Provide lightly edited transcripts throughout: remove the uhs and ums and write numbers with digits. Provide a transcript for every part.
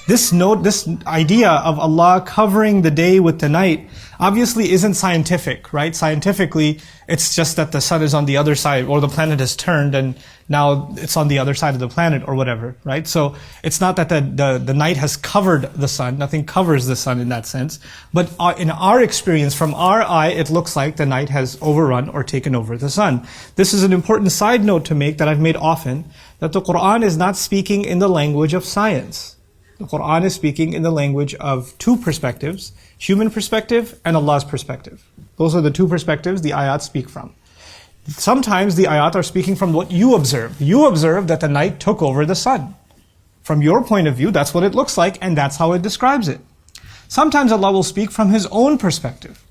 this idea of Allah covering the day with the night obviously isn't scientific, right? Scientifically, it's just that the sun is on the other side, or the planet has turned and now it's on the other side of the planet or whatever, right? So it's not that the night has covered the sun. Nothing covers the sun in that sense. But in our experience, from our eye, it looks like the night has overrun or taken over the sun. This is an important side note to make that I've made often, that the Quran is not speaking in the language of science. The Quran is speaking in the language of two perspectives, human perspective and Allah's perspective. Those are the two perspectives the ayat speak from. Sometimes the ayat are speaking from what you observe. You observe that the night took over the sun. From your point of view, that's what it looks like, and that's how it describes it. Sometimes Allah will speak from His own perspective.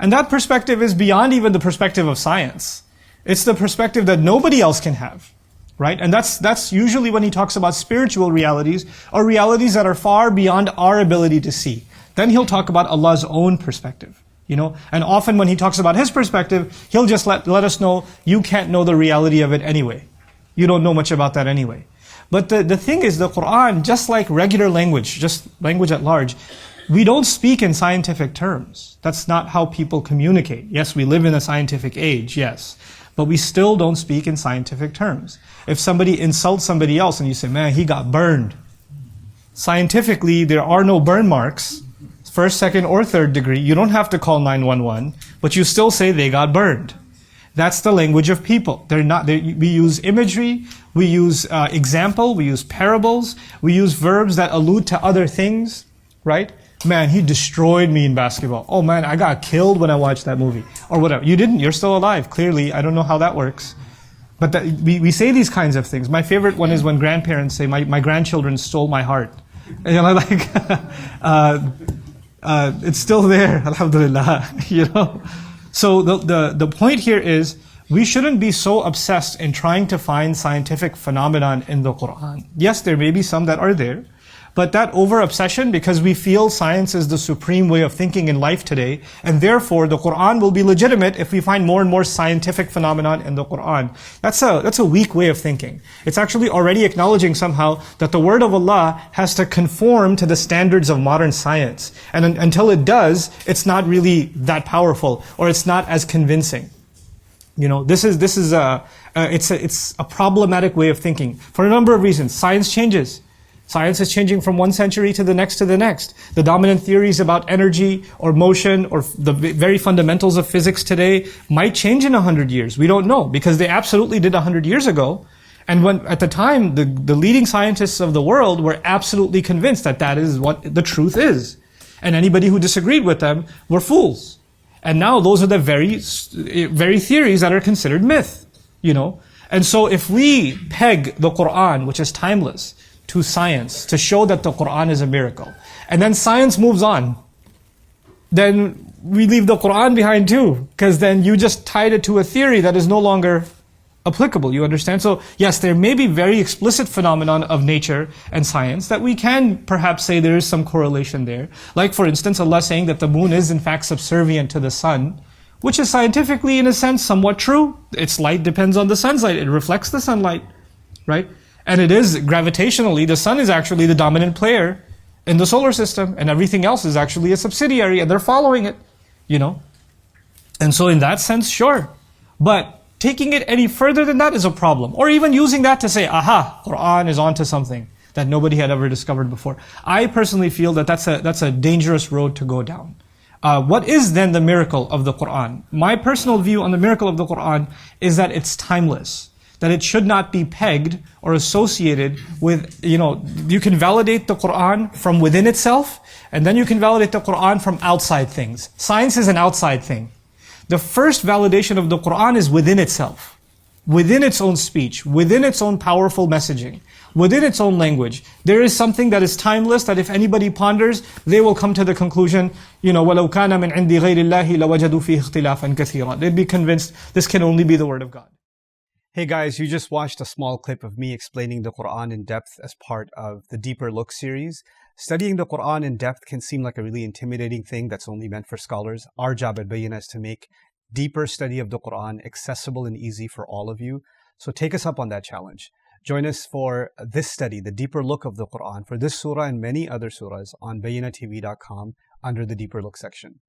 And that perspective is beyond even the perspective of science. It's the perspective that nobody else can have. Right? And that's usually when He talks about spiritual realities, or realities that are far beyond our ability to see. Then He'll talk about Allah's own perspective. And often when He talks about His perspective, He'll just let us know, you can't know the reality of it anyway. You don't know much about that anyway. But the thing is, the Quran, just like regular language, just language at large, we don't speak in scientific terms. That's not how people communicate. Yes, we live in a scientific age, yes. But we still don't speak in scientific terms. If somebody insults somebody else and you say, man, he got burned. Scientifically, there are no burn marks. First, second, or third degree. You don't have to call 911, but you still say they got burned. That's the language of people. We use imagery, we use example, we use parables, we use verbs that allude to other things, right? Man, he destroyed me in basketball. Oh man, I got killed when I watched that movie. Or whatever. You didn't, you're still alive, clearly. I don't know how that works. But we say these kinds of things. My favorite one is when grandparents say, my grandchildren stole my heart. And it's still there, alhamdulillah, So the point here is, we shouldn't be so obsessed in trying to find scientific phenomenon in the Quran. Yes, there may be some that are there, but that over-obsession, because we feel science is the supreme way of thinking in life today, and therefore the Quran will be legitimate if we find more and more scientific phenomenon in the Quran. That's a weak way of thinking. It's actually already acknowledging somehow that the word of Allah has to conform to the standards of modern science. And until it does, it's not really that powerful, or it's not as convincing. It's a problematic way of thinking for a number of reasons. Science changes. Science is changing from one century to the next to the next. The dominant theories about energy or motion or the very fundamentals of physics today might change in 100 years. We don't know, because they absolutely did 100 years ago. And at the time, the leading scientists of the world were absolutely convinced that is what the truth is. And anybody who disagreed with them were fools. And now those are the very theories that are considered myth, And so if we peg the Quran, which is timeless, to science, to show that the Quran is a miracle, and then science moves on, then we leave the Quran behind too, because then you just tied it to a theory that is no longer applicable, you understand? So yes, there may be very explicit phenomenon of nature and science that we can perhaps say there is some correlation there. Like for instance, Allah saying that the moon is in fact subservient to the sun, which is scientifically in a sense somewhat true. Its light depends on the sun's light, it reflects the sunlight, right? And it is gravitationally, the sun is actually the dominant player in the solar system, and everything else is actually a subsidiary, and they're following it, And so in that sense, sure. But taking it any further than that is a problem. Or even using that to say, aha, Quran is onto something that nobody had ever discovered before. I personally feel that that's a dangerous road to go down. What is then the miracle of the Quran? My personal view on the miracle of the Quran is that it's timeless. That it should not be pegged or associated with, you can validate the Quran from within itself, and then you can validate the Quran from outside things. Science is an outside thing. The first validation of the Quran is within itself, within its own speech, within its own powerful messaging, within its own language. There is something that is timeless, that if anybody ponders, they will come to the conclusion, وَلَوْ كَانَ مِنْ عِنْدِ غَيْرِ اللَّهِ لَوَجَدُوا فِيهِ اخْتِلَافًا كَثِيرًا. They'd be convinced this can only be the word of God. Hey guys, you just watched a small clip of me explaining the Quran in depth as part of the Deeper Look series. Studying the Quran in depth can seem like a really intimidating thing that's only meant for scholars. Our job at Bayyinah is to make deeper study of the Quran accessible and easy for all of you. So take us up on that challenge. Join us for this study, the deeper look of the Quran, for this surah and many other surahs on BayyinahTV.com under the Deeper Look section.